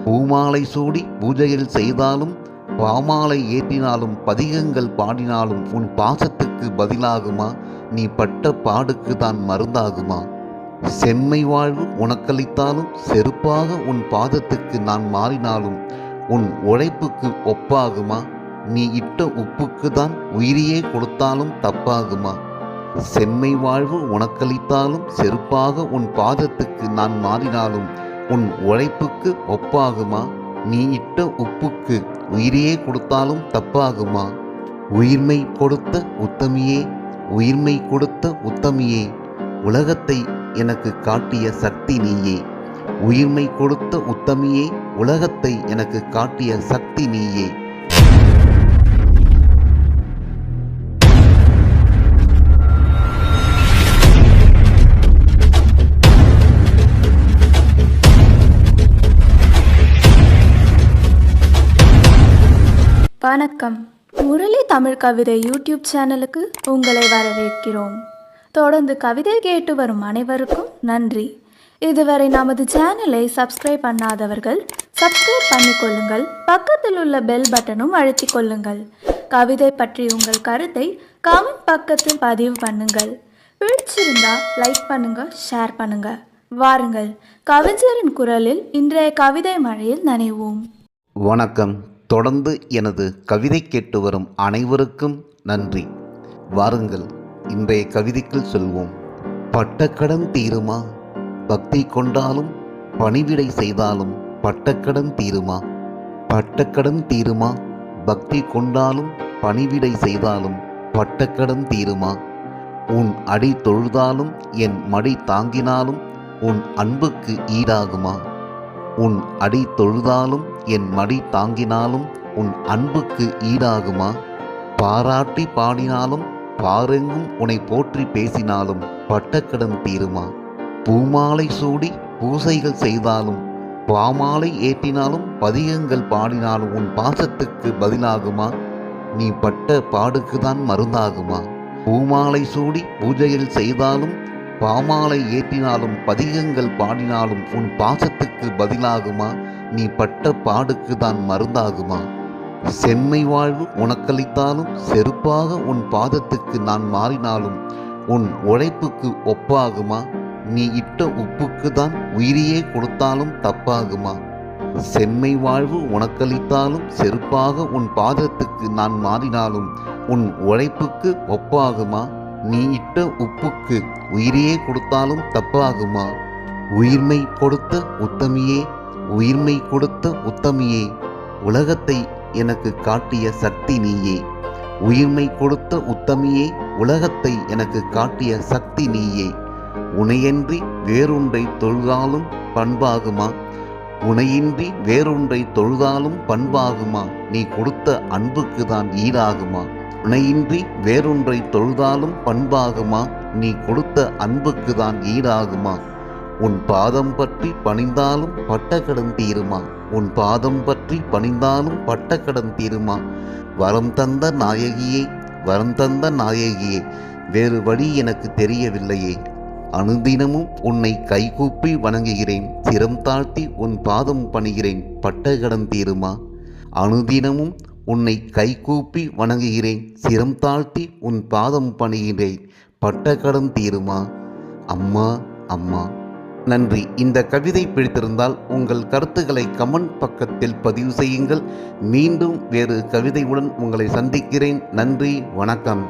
பூமாலை சூடி பூஜைகள் செய்தாலும் பாமாலை ஏற்றினாலும் பதிகங்கள் பாடினாலும் உன் பாசத்துக்கு பதிலாகுமா? நீ பட்ட பாடுக்கு தான் மருந்தாகுமா? செம்மை வாழ்வு உனக்களித்தாலும் செருப்பாக உன் பாதத்துக்கு நான் மாறினாலும் உன் உழைப்புக்கு ஒப்பாகுமா? நீ இட்ட உப்புக்கு தான் உயிரையே கொடுத்தாலும் தப்பாகுமா? செம்மை வாழ்வு உனக்களித்தாலும் செருப்பாக உன் பாதத்துக்கு நான் மாறினாலும் உன் உழைப்புக்கு ஒப்பாகுமா? நீ இட்ட உப்புக்கு உயிரையே கொடுத்தாலும் தப்பாகுமா? உயிர்மை கொடுத்த உத்தமியே, உயிர்மை கொடுத்த உத்தமியே, உலகத்தை எனக்கு காட்டிய சக்தி நீயே. உயிர்மை கொடுத்த உத்தமியே, உலகத்தை எனக்கு காட்டிய சக்தி நீயே. வணக்கம். முரளி தமிழ் கவிதை யூடியூப் சேனலுக்கு உங்களை வரவேற்கிறோம். தொடர்ந்து கவிதை கேட்டு வரும் அனைவருக்கும் நன்றி. இதுவரை நமது சேனலை சப்ஸ்கிரைப் பண்ணாதவர்கள் சப்ஸ்கிரைப் பண்ணிக்கொள்ளுங்கள். பக்கத்தில் உள்ள பெல் பட்டனும் அழுத்திக் கொள்ளுங்கள். கவிதை பற்றி உங்கள் கருத்தை கமெண்ட் பக்கத்தில் பதிவு பண்ணுங்கள். பிடிச்சிருந்தா லைக் பண்ணுங்க, ஷேர் பண்ணுங்க. வாருங்கள், கவிஞரின் குரலில் இன்றைய கவிதை மழையில் நனைவோம். வணக்கம். தொடர்ந்து எனது கவிதை கேட்டு வரும் அனைவருக்கும் நன்றி. வாருங்கள், இன்றைய கவிதைக்குள் செல்வோம். பட்டக்கடன் தீருமா? பக்தி கொண்டாலும் பணிவிடை செய்தாலும் பட்டக்கடன் தீருமா? பட்டக்கடன் தீருமா? பக்தி கொண்டாலும் பணிவிடை செய்தாலும் பட்டக்கடன் தீருமா? உன் அடி தொழுதாலும் என் மடி தாங்கினாலும் உன் அன்புக்கு ஈடாகுமா? உன் அடி தொழுதாலும் என் மடி தாங்கினாலும் உன் அன்புக்கு ஈடாகுமா? பாராட்டி பாடினாலும் பாரெங்கும் உன்னை போற்றி பேசினாலும் பட்டக்கடன் தீருமா? பூமாலை சூடி பூசைகள் செய்தாலும் பாமாலை ஏற்றினாலும் பதிகங்கள் பாடினாலும் உன் பாசத்துக்கு பதிலாகுமா? நீ பட்ட பாடுக்கு தான் மருந்தாகுமா? பூமாலை சூடி பூஜைகள் செய்தாலும் பாமாலை ஏற்றினாலும் பதிகங்கள் பாடினாலும் உன் பாசத்துக்கு பதிலாகுமா? நீ பட்ட பாடுக்கு தான் மருந்தாகுமா? செம்மை வாழ்வு உனக்களித்தாலும் செருப்பாக உன் பாதத்துக்கு நான் மாறினாலும் உன் உழைப்புக்கு ஒப்பாகுமா? நீ இட்ட உப்புக்கு தான் உயிரையே கொடுத்தாலும் தப்பாகுமா? செம்மை வாழ்வு உனக்களித்தாலும் செருப்பாக உன் பாதத்துக்கு நான் மாறினாலும் உன் உழைப்புக்கு ஒப்பாகுமா? நீ இட்ட உப்புக்கு உயிரையே கொடுத்தாலும் தப்பாகுமா? உயிர்மை கொடுத்த உத்தமியே, உயிர்மை கொடுத்த உத்தமியே, உலகத்தை எனக்கு காட்டிய சக்தி நீயே. உயிர்மை கொடுத்த உத்தமியே, உலகத்தை எனக்கு காட்டிய சக்தி நீயே. உனையின்றி வேறொன்றை தொழுதாலும் பண்பாகுமா? உனையின்றி வேறொன்றை தொழுதாலும் பண்பாகுமா? நீ கொடுத்த அன்புக்கு தான் ஈடாகுமா? உனையின்றி வேறொன்றை தொழுதாலும் பண்பாகுமா? நீ கொடுத்த அன்புக்கு தான் ஈடாகுமா? உன் பாதம் பற்றி பணிந்தாலும் பட்டக்கடன் தீருமா? உன் பாதம் பற்றி பணிந்தாலும் பட்டக்கடன் தீருமா? வரம் தந்த நாயகியே, வரம் தந்த நாயகியே, வேறு வழி எனக்கு தெரியவில்லையே. அனுதினமும் உன்னை கைகூப்பி வணங்குகிறேன், சிரம் தாழ்த்தி உன் பாதம் பணிகிறேன், பட்டக்கடன் தீருமா? அனுதினமும் உன்னை கைகூப்பி வணங்குகிறேன், சிரம் தாழ்த்தி உன் பாதம் பணிகிறேன், பட்டக்கடன் தீருமா? அம்மா அம்மா. நன்றி. இந்த கவிதை பிடித்திருந்தால் உங்கள் கருத்துக்களை கமெண்ட் பக்கத்தில் பதிவு செய்யுங்கள். மீண்டும் வேறு கவிதையுடன் உங்களை சந்திக்கிறேன். நன்றி, வணக்கம்.